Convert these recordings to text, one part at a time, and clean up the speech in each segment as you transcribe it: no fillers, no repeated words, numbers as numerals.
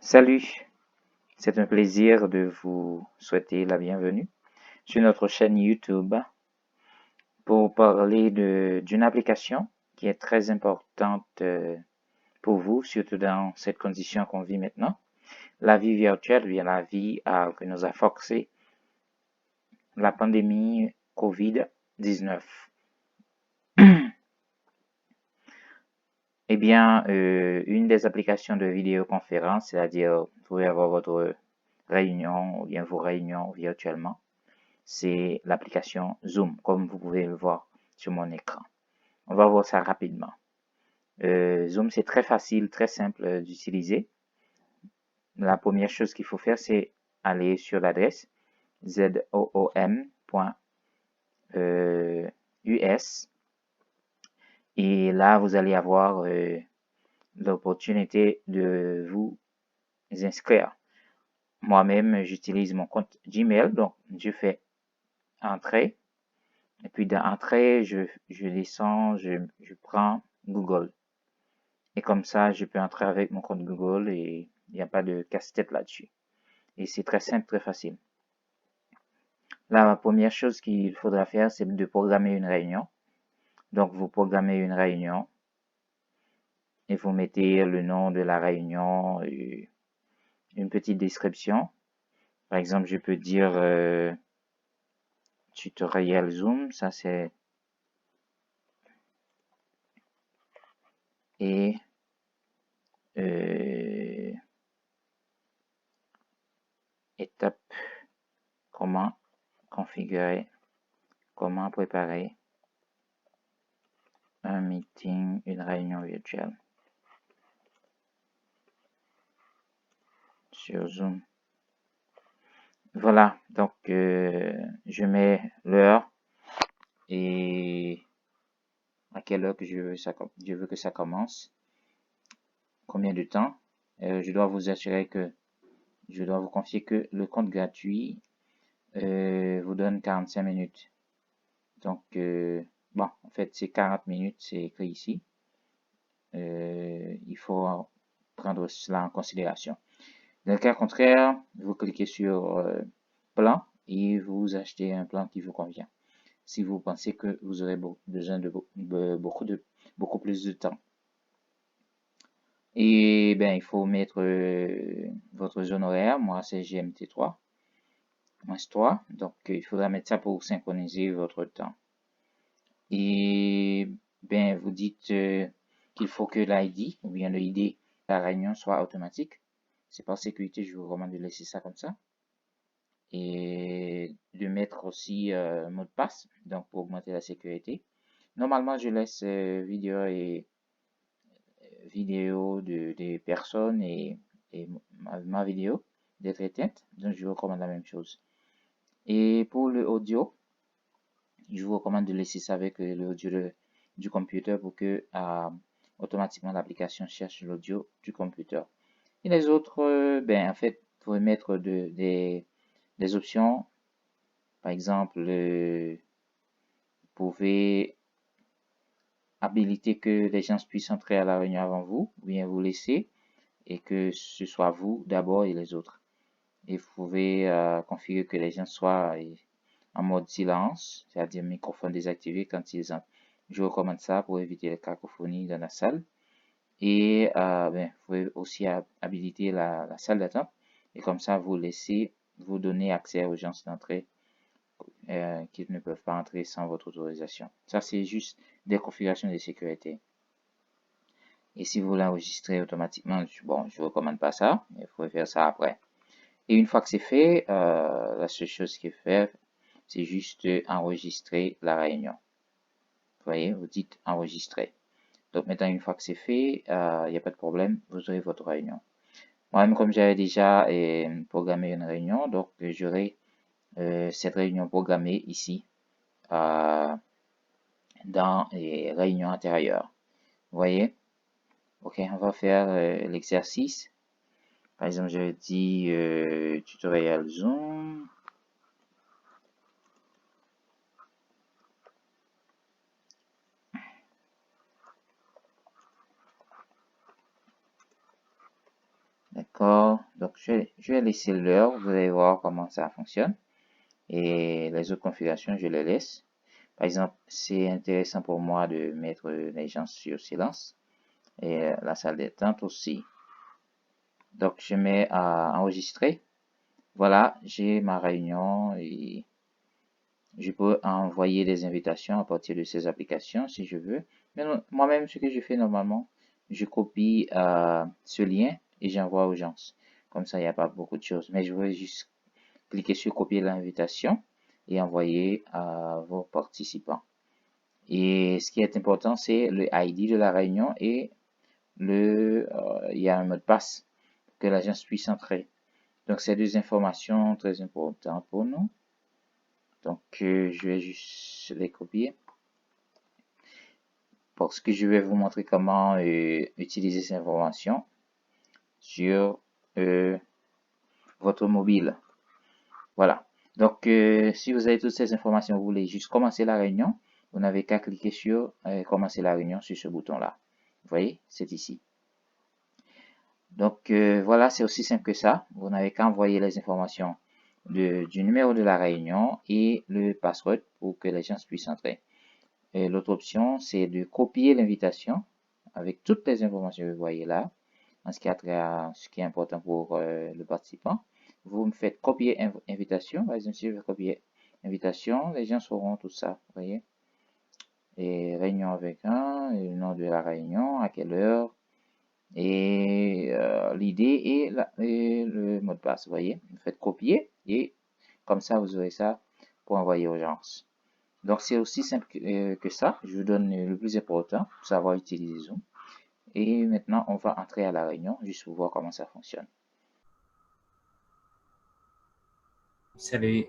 Salut, c'est un plaisir de vous souhaiter la bienvenue sur notre chaîne YouTube pour parler d'une application qui est très importante pour vous, surtout dans cette condition qu'on vit maintenant. La vie virtuelle, bien la vie que nous a forcé la pandémie COVID-19. Eh bien, une des applications de vidéoconférence, c'est-à-dire vous pouvez avoir votre réunion ou bien vos réunions virtuellement, c'est l'application Zoom, comme vous pouvez le voir sur mon écran. On va voir ça rapidement. Zoom, c'est très facile, très simple d'utiliser. La première chose qu'il faut faire, c'est aller sur l'adresse zoom.us et là, vous allez avoir l'opportunité de vous inscrire. Moi-même, j'utilise mon compte Gmail, donc je fais entrer. Et puis dans entrée, je descends, je prends Google. Et comme ça, je peux entrer avec mon compte Google et il n'y a pas de casse-tête là-dessus. Et c'est très simple, très facile. La première chose qu'il faudra faire, c'est de programmer une réunion. Donc, vous programmez une réunion et vous mettez le nom de la réunion, une petite description. Par exemple, je peux dire tutoriel Zoom, ça c'est et étape comment configurer, comment préparer un meeting, une réunion virtuelle sur Zoom. Voilà, donc je mets l'heure et à quelle heure que je veux que ça commence, combien de temps. Je dois vous assurer que je dois vous confier que le compte gratuit vous donne 45 minutes. Donc, bon, en fait, c'est 40 minutes, c'est écrit ici. Il faut prendre cela en considération. Dans le cas contraire, vous cliquez sur plan et vous achetez un plan qui vous convient. Si vous pensez que vous aurez besoin de beaucoup plus de temps. Et ben, il faut mettre votre zone horaire. Moi, c'est GMT3, -3. Donc, il faudra mettre ça pour synchroniser votre temps. Et ben, vous dites qu'il faut que l'ID ou bien le ID de la réunion soit automatique. C'est par sécurité, je vous recommande de laisser ça comme ça. Et de mettre aussi mot de passe, donc pour augmenter la sécurité. Normalement, je laisse vidéo des personnes et ma vidéo d'être éteinte, donc je vous recommande la même chose. Et pour le audio, je vous recommande de laisser ça avec l'audio du computer pour que automatiquement l'application cherche l'audio du computer. Et les autres, ben en fait, vous pouvez mettre des options. Par exemple, vous pouvez habiliter que les gens puissent entrer à la réunion avant vous, ou bien vous laisser, et que ce soit vous d'abord et les autres. Et vous pouvez configurer que les gens soient en mode silence, c'est-à-dire microphone désactivé quand ils entrent. Je vous recommande ça pour éviter les cacophonies dans la salle. Et ben, vous pouvez aussi habiliter la salle d'attente. Et comme ça, vous donnez accès aux gens d'entrée qui ne peuvent pas entrer sans votre autorisation. Ça, c'est juste des configurations de sécurité. Et si vous l'enregistrez automatiquement, bon, je ne recommande pas ça, mais vous pouvez faire ça après. Et une fois que c'est fait, la seule chose qui est faite, c'est juste enregistrer la réunion. Vous voyez, vous dites enregistrer. Donc maintenant, une fois que c'est fait, il n'y a pas de problème, vous aurez votre réunion. Moi-même, comme j'avais déjà programmé une réunion, donc j'aurai cette réunion programmée ici dans les réunions antérieures. Vous voyez? Ok, on va faire l'exercice. Par exemple, je dis tutoriel Zoom. D'accord. Donc, je vais laisser l'heure. Vous allez voir comment ça fonctionne. Et les autres configurations, je les laisse. Par exemple, c'est intéressant pour moi de mettre les gens sur silence. Et la salle d'attente aussi. Donc, je mets à enregistrer. Voilà, j'ai ma réunion et je peux envoyer des invitations à partir de ces applications si je veux. Mais moi-même, ce que je fais normalement, je copie ce lien et j'envoie aux gens. Comme ça, il n'y a pas beaucoup de choses. Mais je vais juste cliquer sur copier l'invitation et envoyer à vos participants. Et ce qui est important, c'est le ID de la réunion et il y a un mot de passe pour que l'agence puisse entrer. Donc, c'est deux informations très importantes pour nous. Donc, je vais juste les copier parce que je vais vous montrer comment utiliser ces informations sur votre mobile. Voilà. Donc, si vous avez toutes ces informations, vous voulez juste commencer la réunion, vous n'avez qu'à cliquer sur commencer la réunion sur ce bouton-là. Vous voyez, c'est ici. Donc, voilà, c'est aussi simple que ça. Vous n'avez qu'à envoyer les informations du numéro de la réunion et le password pour que les gens puissent entrer. Et l'autre option, c'est de copier l'invitation avec toutes les informations que vous voyez là, en ce qui a trait à ce qui est important pour le participant. Vous me faites copier invitation. Par exemple, si je veux copier invitation, les gens sauront tout ça. Vous voyez? Et réunion avec et le nom de la réunion, à quelle heure, et l'idée et le mot de passe. Vous voyez? Vous faites copier et comme ça, vous aurez ça pour envoyer aux gens. Donc, c'est aussi simple que ça. Je vous donne le plus important pour savoir utiliser Zoom. Et maintenant, on va entrer à la réunion juste pour voir comment ça fonctionne. Salut,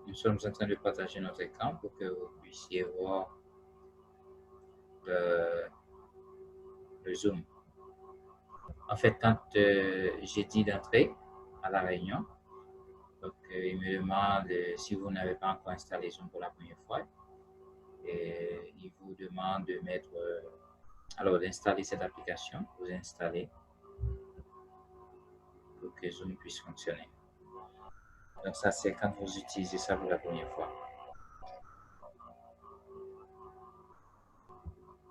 nous sommes en train de partager notre écran pour que vous puissiez voir le, le Zoom. En fait, quand j'ai dit d'entrer à la réunion, donc, il me demande si vous n'avez pas encore installé Zoom pour la première fois. Et il vous demande de mettre, alors d'installer cette application, vous installez pour que Zoom puisse fonctionner. Donc ça, c'est quand vous utilisez ça pour la première fois.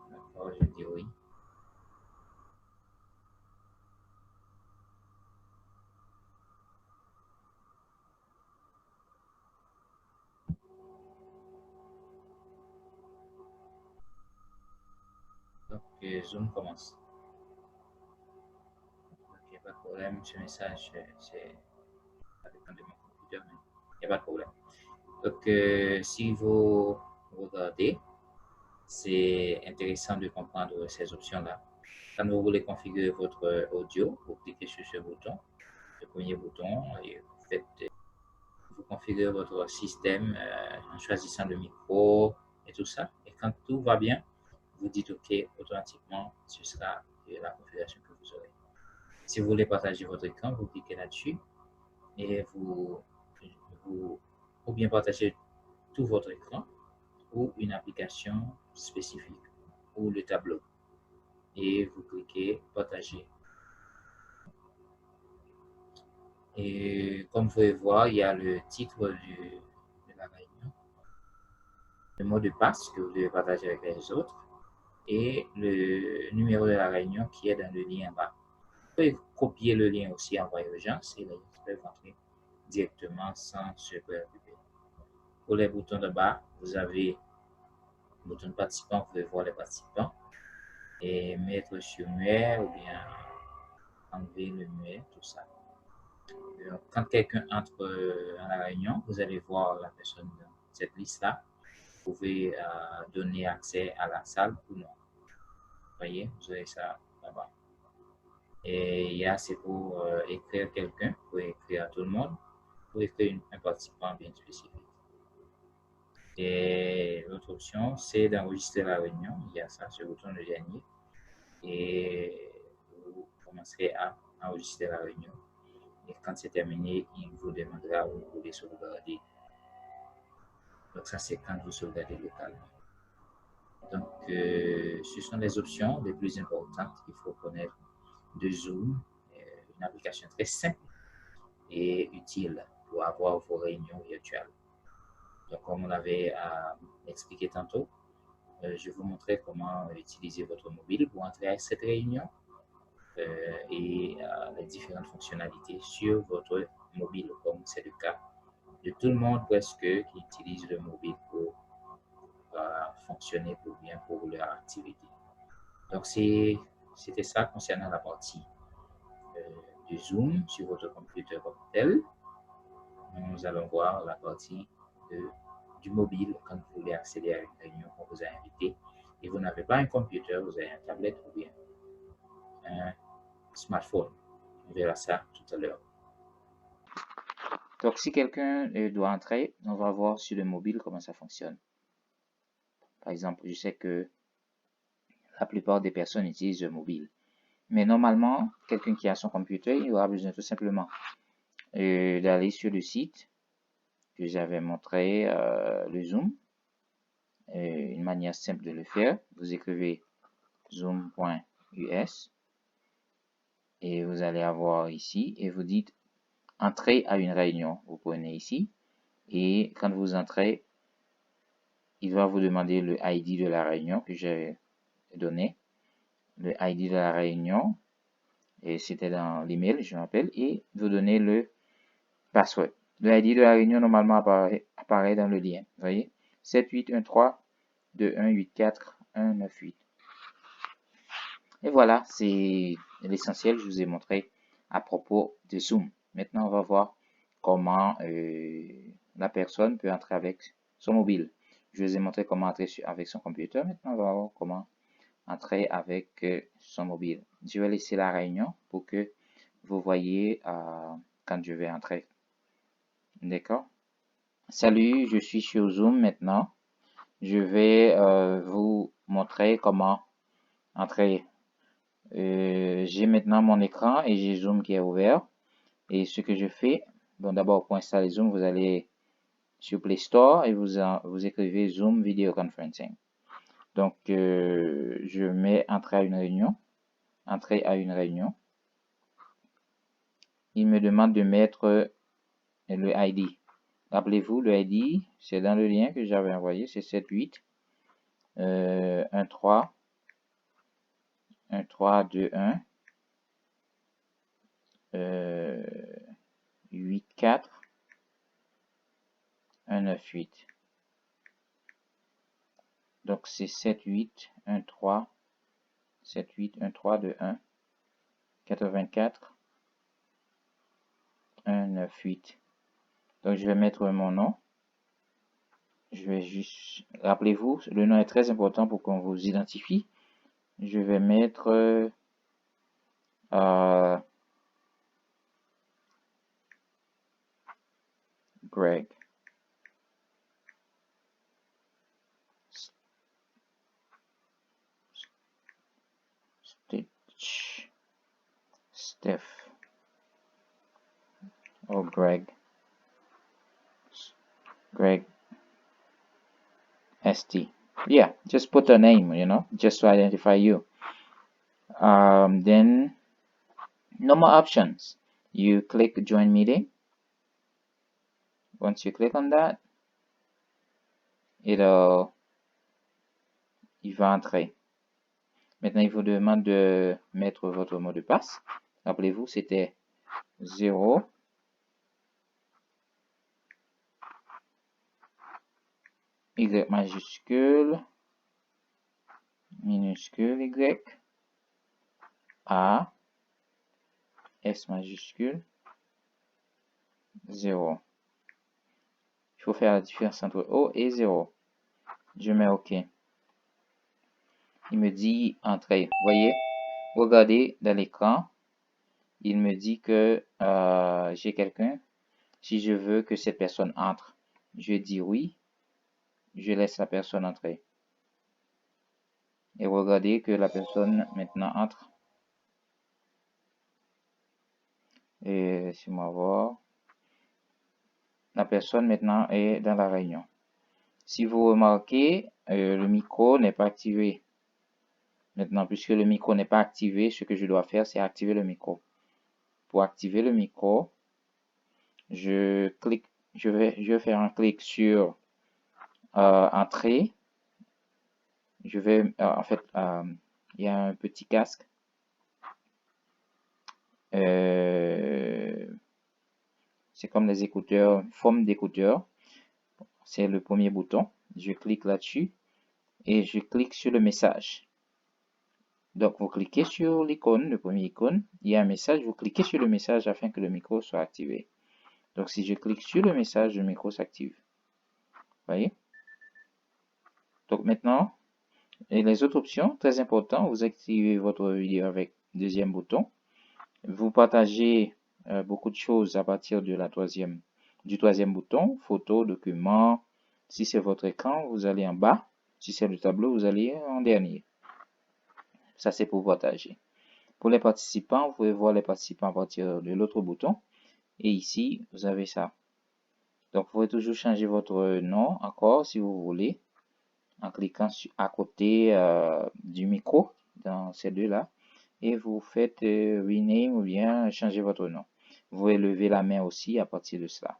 D'accord, je dis oui. Donc, Zoom commence. Ok, pas de problème. Ce message, c'est ça dépend de mon computer, mais il n'y a pas de problème. Donc, si vous regardez, c'est intéressant de comprendre ces options-là. Quand vous voulez configurer votre audio, vous cliquez sur ce bouton, le premier bouton, et vous configurez votre système en choisissant le micro et tout ça. Et quand tout va bien, vous dites OK, automatiquement, ce sera la configuration que vous aurez. Si vous voulez partager votre écran, vous cliquez là-dessus et vous ou bien partager tout votre écran ou une application spécifique ou le tableau et vous cliquez partager. Et comme vous pouvez voir, il y a le titre de la réunion, le mot de passe que vous devez partager avec les autres et le numéro de la réunion qui est dans le lien bas. Vous pouvez copier le lien aussi, envoyer aux gens et les gens peuvent entrer directement sans se préoccuper. Pour les boutons de bas, vous avez le bouton de participant, vous pouvez voir les participants et mettre sur muet ou bien enlever le muet, tout ça. Quand quelqu'un entre à la réunion, vous allez voir la personne dans cette liste-là. Vous pouvez donner accès à la salle ou non. Vous voyez, vous avez ça là-bas. Et il y a, c'est pour écrire quelqu'un, pour écrire à tout le monde, pour écrire un participant bien spécifique. Et l'autre option, c'est d'enregistrer la réunion. Il y a ça, ce bouton le dernier. Et vous commencerez à enregistrer la réunion. Et quand c'est terminé, il vous demandera où vous voulez sauvegarder. Donc ça, c'est quand vous sauvegardez localement. Donc, ce sont les options les plus importantes qu'il faut connaître de Zoom, une application très simple et utile pour avoir vos réunions virtuelles. Donc, comme on avait expliqué tantôt, je vous montrer comment utiliser votre mobile pour entrer à cette réunion et les différentes fonctionnalités sur votre mobile, comme c'est le cas de tout le monde presque qui utilise le mobile pour fonctionner pour bien pour leur activité. Donc, c'était ça concernant la partie de Zoom sur votre computer comme tel. Nous allons voir la partie du mobile quand vous voulez accéder à une réunion qu'on vous a invité et vous n'avez pas un computer, vous avez un tablette ou bien un smartphone. On verra ça tout à l'heure. Donc, si quelqu'un doit entrer, on va voir sur le mobile comment ça fonctionne. Par exemple, je sais que la plupart des personnes utilisent le mobile. Mais normalement, quelqu'un qui a son computer, il aura besoin tout simplement d'aller sur le site que j'avais montré, le Zoom. Une manière simple de le faire, vous écrivez zoom.us et vous allez avoir ici et vous dites entrer à une réunion. Vous prenez ici et quand vous entrez, il va vous demander le ID de la réunion que j'ai donné, le ID de la réunion, et c'était dans l'email, je m'appelle, et vous donnez le password. Le ID de la réunion normalement apparaît dans le lien. Vous voyez, 78132184 198. Et voilà, c'est l'essentiel, je vous ai montré à propos de Zoom. Maintenant, on va voir comment la personne peut entrer avec son mobile. Je vous ai montré comment entrer avec son computer. Maintenant, on va voir comment entrer avec son mobile. Je vais laisser la réunion pour que vous voyez quand je vais entrer. D'accord? Salut, je suis sur Zoom maintenant. Je vais vous montrer comment entrer. J'ai maintenant mon écran et j'ai Zoom qui est ouvert. Et ce que je fais, bon, d'abord pour installer Zoom, vous allez sur Play Store et vous écrivez Zoom Video Conferencing. Donc, je mets entrer à une réunion. Entrer à une réunion. Il me demande de mettre le ID. Rappelez-vous, le ID, c'est dans le lien que j'avais envoyé, c'est 78 13 1321 84 198. Donc c'est 7813 781321 84 198. Donc je vais mettre mon nom. Je vais juste, rappelez-vous, le nom est très important pour qu'on vous identifie. Je vais mettre Greg. Steph. Oh, Greg. Greg. ST. Yeah, just put a name, just to identify you. Then, no more options. You click join meeting. Once you click on that, il va entrer. Maintenant, il vous demande de mettre votre mot de passe. Rappelez-vous, c'était 0, Y majuscule, minuscule Y, A, S majuscule, 0. Il faut faire la différence entre O et 0. Je mets OK. Il me dit entrer. Voyez, regardez dans l'écran. Il me dit que j'ai quelqu'un. Si je veux que cette personne entre, je dis oui. Je laisse la personne entrer. Et regardez que la personne maintenant entre. Et laissez-moi voir. La personne maintenant est dans la réunion. Si vous remarquez, le micro n'est pas activé. Maintenant, puisque le micro n'est pas activé, ce que je dois faire, c'est activer le micro. Pour activer le micro, je vais faire un clic sur Entrée. Je vais, en fait, il y a un petit casque. C'est comme les écouteurs, forme d'écouteurs. C'est le premier bouton. Je clique là-dessus et je clique sur le message. Donc, vous cliquez sur l'icône, le premier icône, il y a un message, vous cliquez sur le message afin que le micro soit activé. Donc, si je clique sur le message, le micro s'active. Voyez? Donc, maintenant, et les autres options, très important, vous activez votre vidéo avec le deuxième bouton. Vous partagez beaucoup de choses à partir de du troisième bouton, photo, document. Si c'est votre écran, vous allez en bas. Si c'est le tableau, vous allez en dernier. Ça, c'est pour partager. Pour les participants, vous pouvez voir les participants à partir de l'autre bouton. Et ici, vous avez ça. Donc, vous pouvez toujours changer votre nom encore si vous voulez, en cliquant à côté du micro, dans ces deux-là. Et vous faites rename ou bien changer votre nom. Vous pouvez lever la main aussi à partir de cela.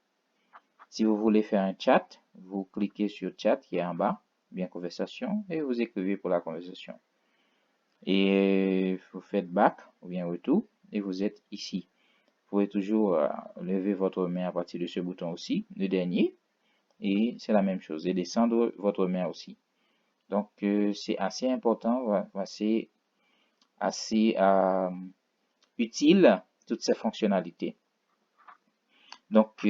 Si vous voulez faire un chat, vous cliquez sur chat qui est en bas, bien conversation, et vous écrivez pour la conversation. Et vous faites back ou bien retour et vous êtes ici. Vous pouvez toujours lever votre main à partir de ce bouton aussi, le dernier, et c'est la même chose, et descendre votre main aussi. Donc c'est assez important, assez utile toutes ces fonctionnalités. Donc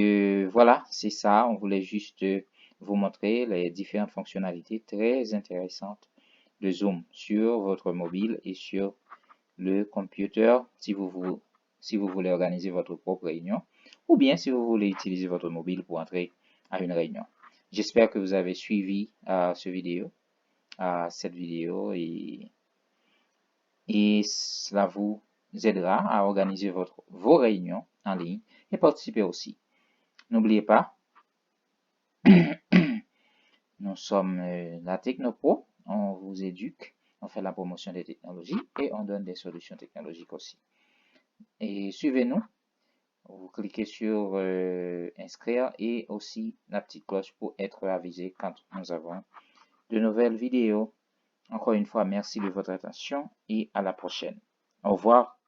voilà, c'est ça, on voulait juste vous montrer les différentes fonctionnalités très intéressantes de Zoom sur votre mobile et sur le computer si vous voulez organiser votre propre réunion ou bien si vous voulez utiliser votre mobile pour entrer à une réunion. J'espère que vous avez suivi cette vidéo et cela vous aidera à organiser vos réunions en ligne et participer aussi. N'oubliez pas, nous sommes la Technopro, on vous éduque, on fait la promotion des technologies et on donne des solutions technologiques aussi. Et suivez-nous, vous cliquez sur inscrire et aussi la petite cloche pour être avisé quand nous avons de nouvelles vidéos. Encore une fois, merci de votre attention et à la prochaine. Au revoir.